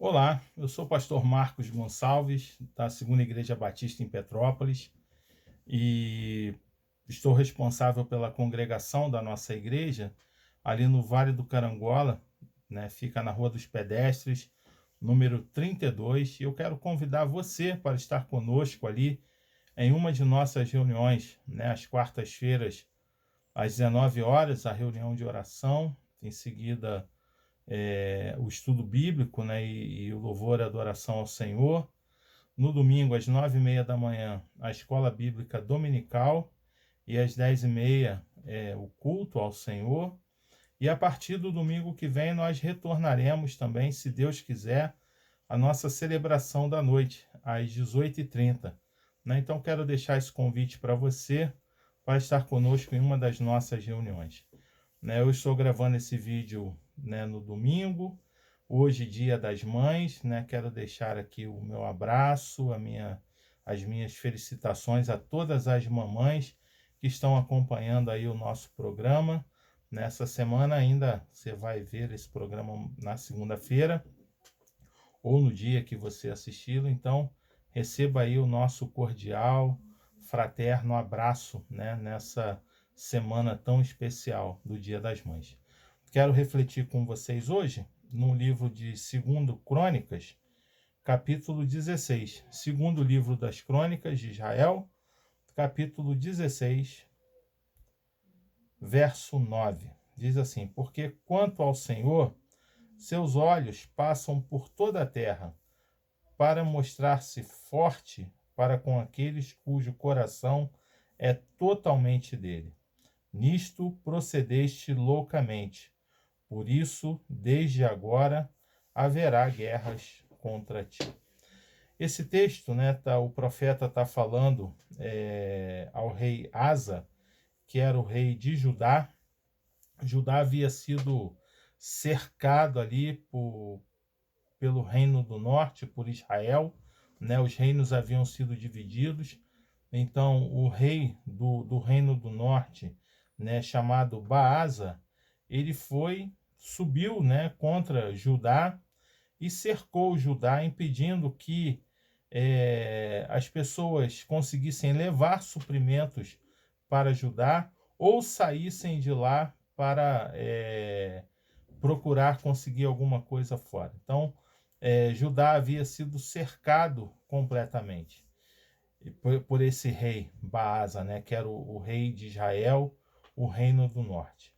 Olá, eu sou o pastor Marcos Gonçalves, da Segunda Igreja Batista em Petrópolis, e estou responsável pela congregação da nossa igreja ali no Vale do Carangola, né? Fica na Rua dos Pedestres, número 32, e eu quero convidar você para estar conosco ali em uma de nossas reuniões, né? Às quartas-feiras, às 19 horas, a reunião de oração, em seguida o estudo bíblico, né, e o louvor e adoração ao Senhor. No domingo, às 9h30 da manhã, a escola bíblica dominical, e às 10h30 o culto ao Senhor. E a partir do domingo que vem, nós retornaremos também, se Deus quiser, a nossa celebração da noite, às 18h30. Né? Então, quero deixar esse convite para você, para estar conosco em uma das nossas reuniões. Né? Eu estou gravando esse vídeo, né, no domingo, hoje, Dia das Mães, né? Quero deixar aqui o meu abraço, as minhas felicitações a todas as mamães que estão acompanhando aí o nosso programa. Nessa semana ainda você vai ver esse programa na segunda-feira ou no dia que você assisti-lo. Então, receba aí o nosso cordial, fraterno abraço, né, nessa semana tão especial do Dia das Mães. Quero refletir com vocês hoje no livro de 2 Crônicas, capítulo 16. Segundo livro das Crônicas de Israel, capítulo 16, verso 9. Diz assim: Porque quanto ao Senhor, seus olhos passam por toda a terra, para mostrar-se forte para com aqueles cujo coração é totalmente dele. Nisto procedeste loucamente. Por isso, desde agora, haverá guerras contra ti. Esse texto, né, o profeta está falando ao rei Asa, que era o rei de Judá. Judá havia sido cercado ali pelo reino do norte, por Israel, né? Os reinos haviam sido divididos. Então, o rei do reino do norte, né, chamado Baasa, ele subiu, né, contra Judá e cercou Judá, impedindo que as pessoas conseguissem levar suprimentos para Judá ou saíssem de lá para procurar conseguir alguma coisa fora. Então, Judá havia sido cercado completamente por esse rei Baasa, né, que era o rei de Israel, o reino do norte.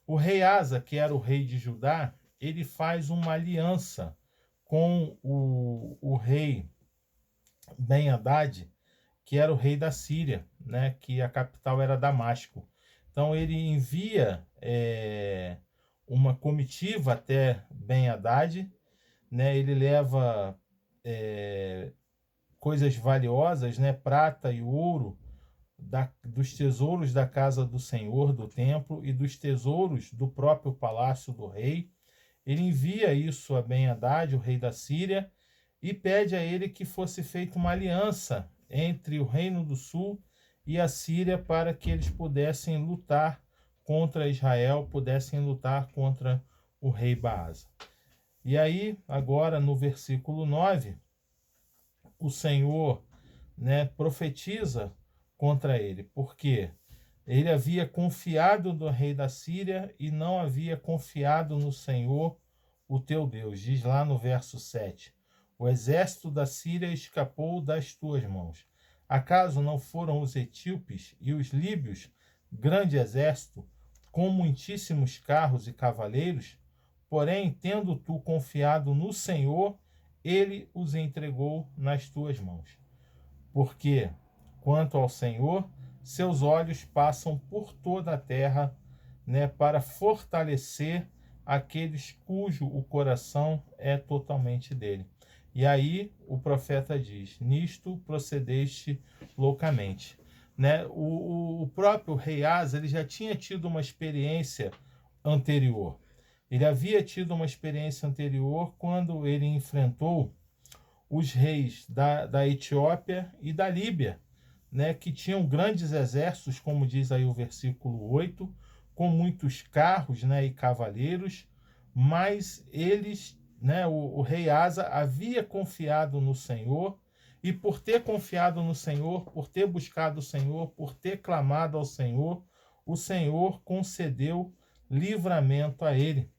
O rei Asa, que era o rei de Judá, ele faz uma aliança com o rei Ben-Hadad, que era o rei da Síria, né, que a capital era Damasco. Então ele envia uma comitiva até Ben-Hadad, né, ele leva coisas valiosas, né, prata e ouro, dos tesouros da casa do Senhor, do templo, e dos tesouros do próprio palácio do rei. Ele envia isso a Ben-Hadad, o rei da Síria, e pede a ele que fosse feita uma aliança entre o reino do sul e a Síria para que eles pudessem lutar contra Israel, pudessem lutar contra o rei Baasa. E aí, agora no versículo 9, o Senhor, né, profetiza contra ele, porque ele havia confiado no rei da Síria e não havia confiado no Senhor, o teu Deus. Diz lá no verso 7: O exército da Síria escapou das tuas mãos. Acaso não foram os etíopes e os líbios, grande exército, com muitíssimos carros e cavaleiros? Porém, tendo tu confiado no Senhor, ele os entregou nas tuas mãos. Porque, quanto ao Senhor, seus olhos passam por toda a terra, né, para fortalecer aqueles cujo o coração é totalmente dele. E aí o profeta diz: nisto procedeste loucamente. Né? O próprio rei Asa, ele já tinha tido uma experiência anterior. Ele havia tido uma experiência anterior quando ele enfrentou os reis da Etiópia e da Líbia, né, que tinham grandes exércitos, como diz aí o versículo 8, com muitos carros, né, e cavaleiros, mas eles né, o rei Asa havia confiado no Senhor, e por ter confiado no Senhor, por ter buscado o Senhor, por ter clamado ao Senhor, o Senhor concedeu livramento a ele.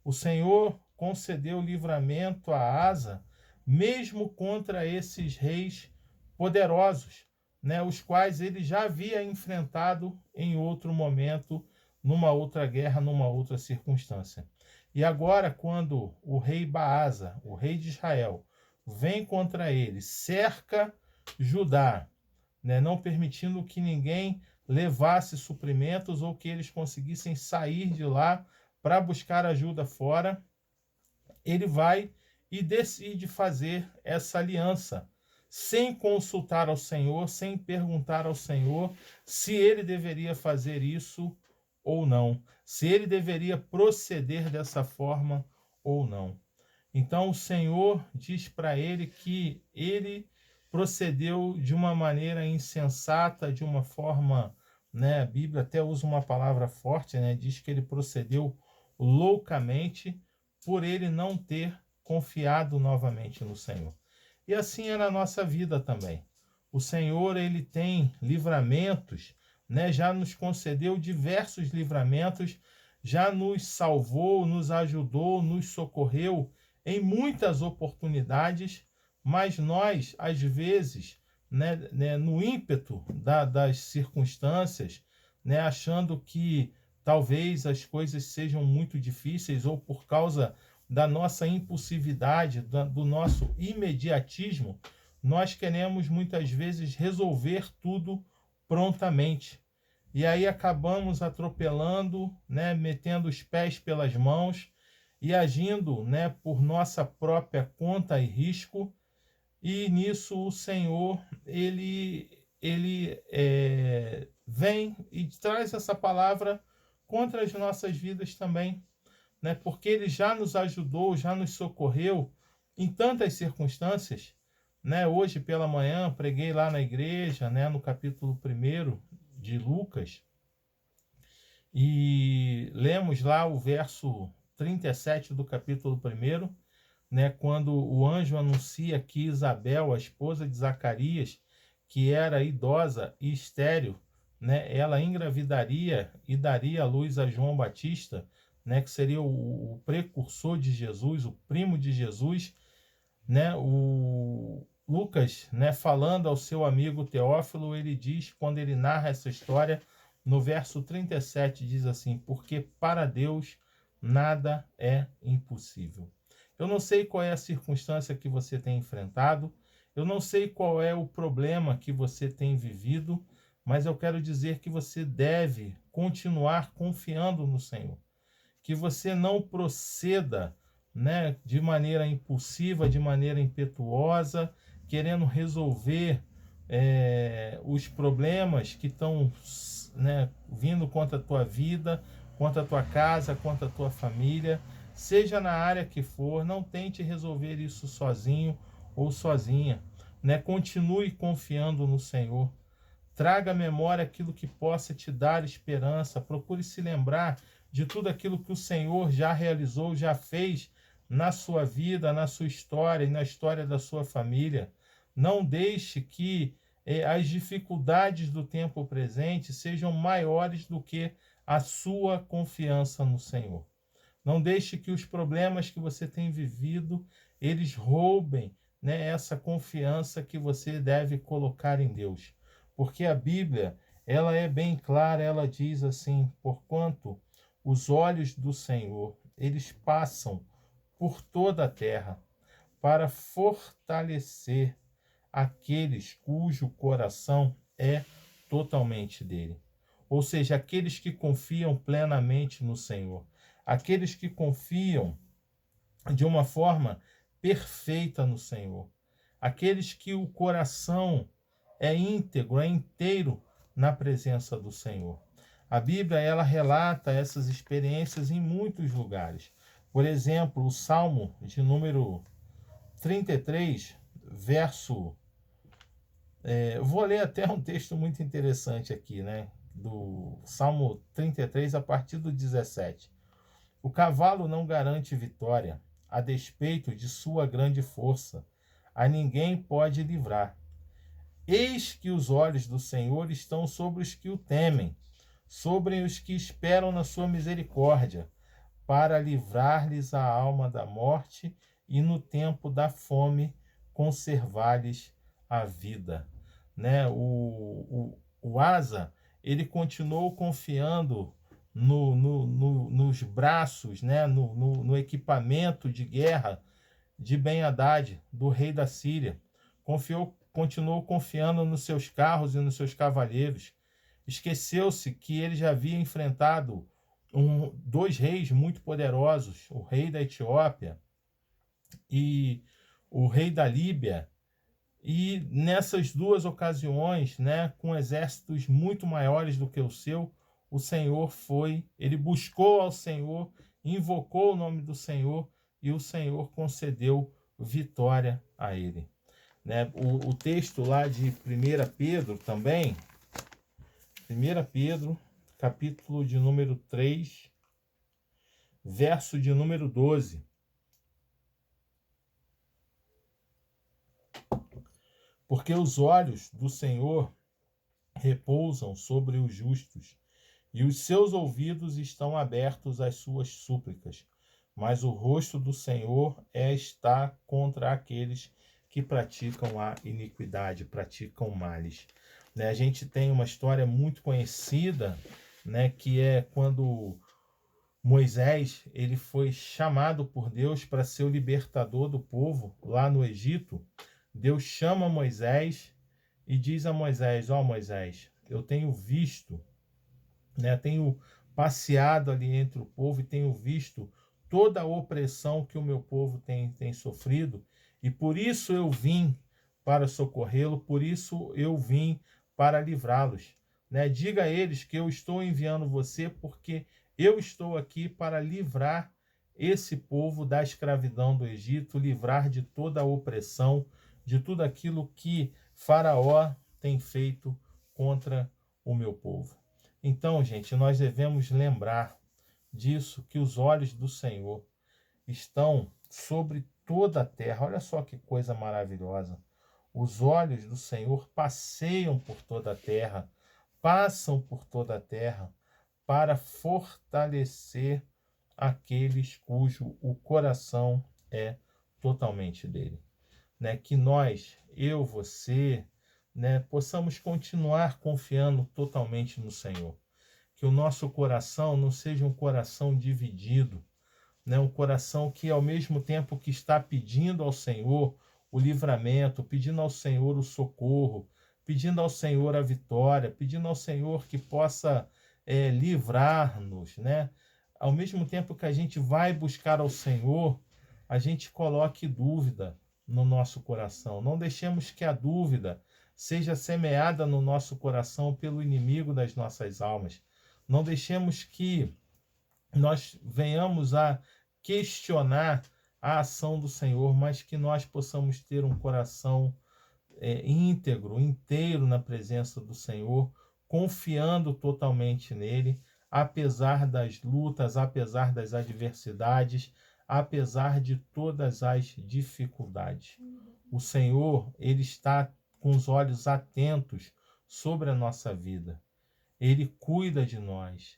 O Senhor concedeu livramento a Asa, mesmo contra esses reis poderosos, né, os quais ele já havia enfrentado em outro momento, numa outra guerra, numa outra circunstância. E agora, quando o rei Baasa, o rei de Israel, vem contra ele, cerca Judá, né, não permitindo que ninguém levasse suprimentos ou que eles conseguissem sair de lá para buscar ajuda fora, ele vai e decide fazer essa aliança, sem consultar ao Senhor, sem perguntar ao Senhor se ele deveria fazer isso ou não, se ele deveria proceder dessa forma ou não. Então o Senhor diz para ele que ele procedeu de uma maneira insensata, de uma forma, né, a Bíblia até usa uma palavra forte, né, diz que ele procedeu loucamente por ele não ter confiado novamente no Senhor. E assim é na nossa vida também. O Senhor, ele tem livramentos, né, já nos concedeu diversos livramentos, já nos salvou, nos ajudou, nos socorreu em muitas oportunidades, mas nós, às vezes, né, no ímpeto das circunstâncias, né, achando que talvez as coisas sejam muito difíceis ou por causa da nossa impulsividade, do nosso imediatismo, nós queremos muitas vezes resolver tudo prontamente. E aí acabamos atropelando, né, metendo os pés pelas mãos e agindo, né, por nossa própria conta e risco. E nisso o Senhor, ele vem e traz essa palavra contra as nossas vidas também, né? Porque ele já nos ajudou, já nos socorreu em tantas circunstâncias, né? Hoje pela manhã preguei lá na igreja, né, no capítulo 1 de Lucas, e lemos lá o verso 37 do capítulo 1, né, quando o anjo anuncia que Isabel, a esposa de Zacarias, que era idosa e estéril, né, ela engravidaria e daria à luz a João Batista, né, que seria o precursor de Jesus, o primo de Jesus, né, o Lucas, né, falando ao seu amigo Teófilo, ele diz, quando ele narra essa história, no verso 37, diz assim: porque para Deus nada é impossível. Eu não sei qual é a circunstância que você tem enfrentado, eu não sei qual é o problema que você tem vivido, mas eu quero dizer que você deve continuar confiando no Senhor. Que você não proceda, né, de maneira impulsiva, de maneira impetuosa, querendo resolver os problemas que estão, né, vindo contra a tua vida, contra a tua casa, contra a tua família, seja na área que for. Não tente resolver isso sozinho ou sozinha, né? Continue confiando no Senhor. Traga à memória aquilo que possa te dar esperança. Procure se lembrar de tudo aquilo que o Senhor já realizou, já fez na sua vida, na sua história e na história da sua família. Não deixe que as dificuldades do tempo presente sejam maiores do que a sua confiança no Senhor. Não deixe que os problemas que você tem vivido, eles roubem, né, essa confiança que você deve colocar em Deus. Porque a Bíblia, ela é bem clara, ela diz assim: porquanto os olhos do Senhor, eles passam por toda a terra para fortalecer aqueles cujo coração é totalmente dele. Ou seja, aqueles que confiam plenamente no Senhor, aqueles que confiam de uma forma perfeita no Senhor, aqueles que o coração é íntegro, é inteiro na presença do Senhor. A Bíblia, ela relata essas experiências em muitos lugares. Por exemplo, o Salmo de número 33, verso... vou ler até um texto muito interessante aqui, né? Do Salmo 33, a partir do 17. O cavalo não garante vitória, a despeito de sua grande força. A ninguém pode livrar. Eis que os olhos do Senhor estão sobre os que o temem, sobre os que esperam na sua misericórdia, para livrar-lhes a alma da morte e no tempo da fome conservar-lhes a vida. Né? O Asa, ele continuou confiando nos braços, né? no equipamento de guerra de Ben-Hadad, do rei da Síria. Continuou confiando nos seus carros e nos seus cavaleiros. Esqueceu-se que ele já havia enfrentado dois reis muito poderosos, o rei da Etiópia e o rei da Líbia. E nessas duas ocasiões, né, com exércitos muito maiores do que o seu, o Senhor ele buscou ao Senhor, invocou o nome do Senhor e o Senhor concedeu vitória a ele. Né? O texto lá de 1 Pedro também, 1 Pedro, capítulo de número 3, verso de número 12. Porque os olhos do Senhor repousam sobre os justos, e os seus ouvidos estão abertos às suas súplicas. Mas o rosto do Senhor está contra aqueles que praticam a iniquidade, praticam males. Né? A gente tem uma história muito conhecida, né, que é quando Moisés ele foi chamado por Deus para ser o libertador do povo lá no Egito. Deus chama Moisés e diz a Moisés: ó Moisés, eu tenho visto, né, tenho passeado ali entre o povo e tenho visto toda a opressão que o meu povo tem sofrido, e por isso eu vim para socorrê-lo, por isso eu vim para livrá-los. Né? Diga a eles que eu estou enviando você porque eu estou aqui para livrar esse povo da escravidão do Egito, livrar de toda a opressão, de tudo aquilo que Faraó tem feito contra o meu povo. Então, gente, nós devemos lembrar disso, que os olhos do Senhor estão sobre toda a terra. Olha só que coisa maravilhosa. Os olhos do Senhor passeiam por toda a terra, passam por toda a terra para fortalecer aqueles cujo o coração é totalmente dele. Né? Que nós, eu, você, né, possamos continuar confiando totalmente no Senhor. Que o nosso coração não seja um coração dividido, né? Um coração que, ao mesmo tempo que está pedindo ao Senhor o livramento, pedindo ao Senhor o socorro, pedindo ao Senhor a vitória, pedindo ao Senhor que possa livrar-nos, né? Ao mesmo tempo que a gente vai buscar ao Senhor, a gente coloque dúvida no nosso coração. Não deixemos que a dúvida seja semeada no nosso coração pelo inimigo das nossas almas. Não deixemos que nós venhamos a questionar a ação do Senhor, mas que nós possamos ter um coração íntegro, inteiro na presença do Senhor, confiando totalmente nele, apesar das lutas, apesar das adversidades, apesar de todas as dificuldades. O Senhor, ele está com os olhos atentos sobre a nossa vida. Ele cuida de nós.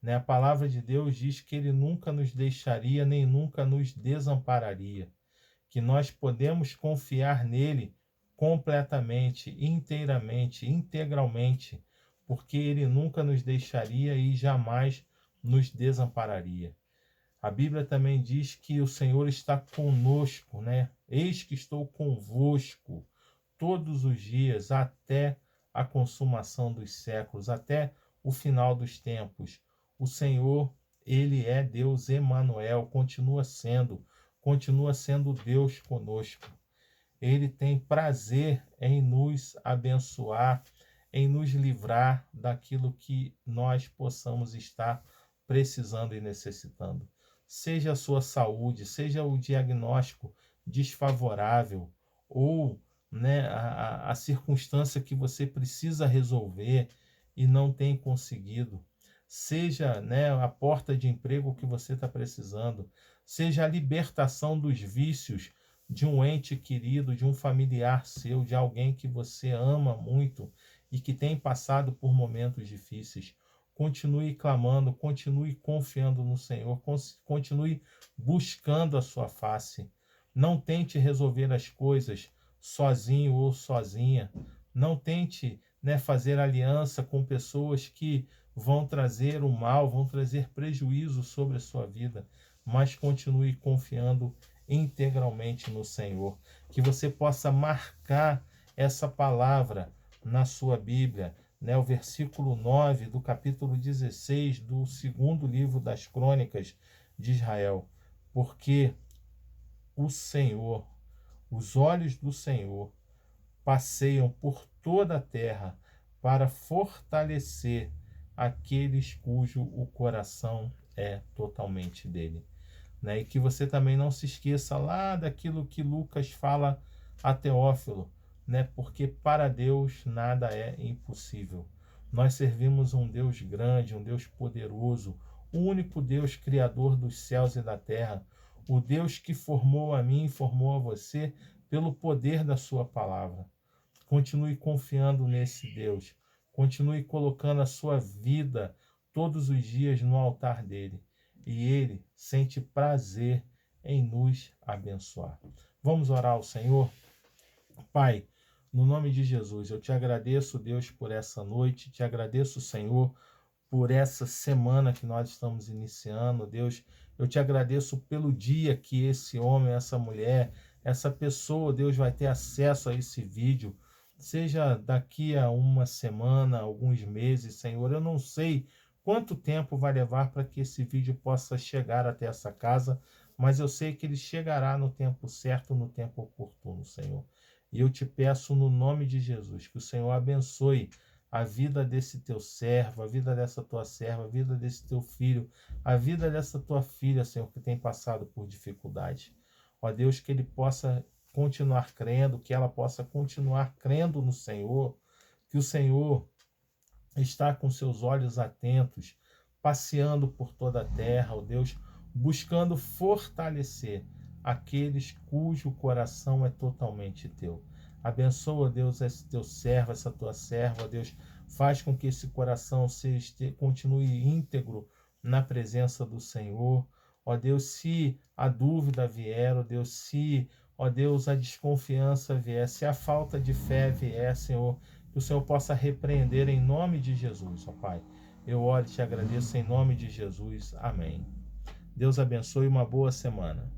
Né? A palavra de Deus diz que ele nunca nos deixaria, nem nunca nos desampararia. Que nós podemos confiar nele completamente, inteiramente, integralmente, porque ele nunca nos deixaria e jamais nos desampararia. A Bíblia também diz que o Senhor está conosco, né? Eis que estou convosco todos os dias até a consumação dos séculos, até o final dos tempos. O Senhor, ele é Deus Emanuel, continua sendo Deus conosco. Ele tem prazer em nos abençoar, em nos livrar daquilo que nós possamos estar precisando e necessitando. Seja a sua saúde, seja o diagnóstico desfavorável ou né, a circunstância que você precisa resolver e não tem conseguido, seja né, a porta de emprego que você está precisando, seja a libertação dos vícios de um ente querido, de um familiar seu, de alguém que você ama muito e que tem passado por momentos difíceis. Continue clamando, continue confiando no Senhor, continue buscando a sua face. Não tente resolver as coisas sozinho ou sozinha. Não tente, fazer aliança com pessoas que vão trazer o mal, vão trazer prejuízo sobre a sua vida, mas continue confiando integralmente no Senhor. Que você possa marcar essa palavra na sua Bíblia, o versículo 9 do capítulo 16 do segundo livro das Crônicas de Israel. Porque o Senhor, os olhos do Senhor, passeiam por toda a terra para fortalecer aqueles cujo o coração é totalmente dele. E que você também não se esqueça lá daquilo que Lucas fala a Teófilo, porque para Deus nada é impossível. Nós servimos um Deus grande, um Deus poderoso, o único Deus criador dos céus e da terra, o Deus que formou a mim e formou a você pelo poder da sua palavra. Continue confiando nesse Deus, continue colocando a sua vida todos os dias no altar dele, e ele sente prazer em nos abençoar. Vamos orar ao Senhor? Pai, no nome de Jesus, eu te agradeço, Deus, por essa noite, te agradeço, Senhor, por essa semana que nós estamos iniciando, Deus. Eu te agradeço pelo dia que esse homem, essa mulher, essa pessoa, Deus, vai ter acesso a esse vídeo, seja daqui a uma semana, alguns meses, Senhor. Eu não sei quanto tempo vai levar para que esse vídeo possa chegar até essa casa, mas eu sei que ele chegará no tempo certo, no tempo oportuno, Senhor. E eu te peço no nome de Jesus que o Senhor abençoe a vida desse teu servo, a vida dessa tua serva, a vida desse teu filho, a vida dessa tua filha, Senhor, que tem passado por dificuldade. Ó Deus, que ele possa continuar crendo, que ela possa continuar crendo no Senhor, que o Senhor está com seus olhos atentos, passeando por toda a terra, ó Deus, buscando fortalecer aqueles cujo coração é totalmente teu. Abençoa, Deus, esse teu servo, essa tua serva, Deus, faz com que esse coração continue íntegro na presença do Senhor. Ó Deus, se a dúvida vier, ó Deus, se, ó Deus, a desconfiança vier, se a falta de fé vier, Senhor, que o Senhor possa repreender em nome de Jesus, ó Pai. Eu oro e te agradeço em nome de Jesus. Amém. Deus abençoe, uma boa semana.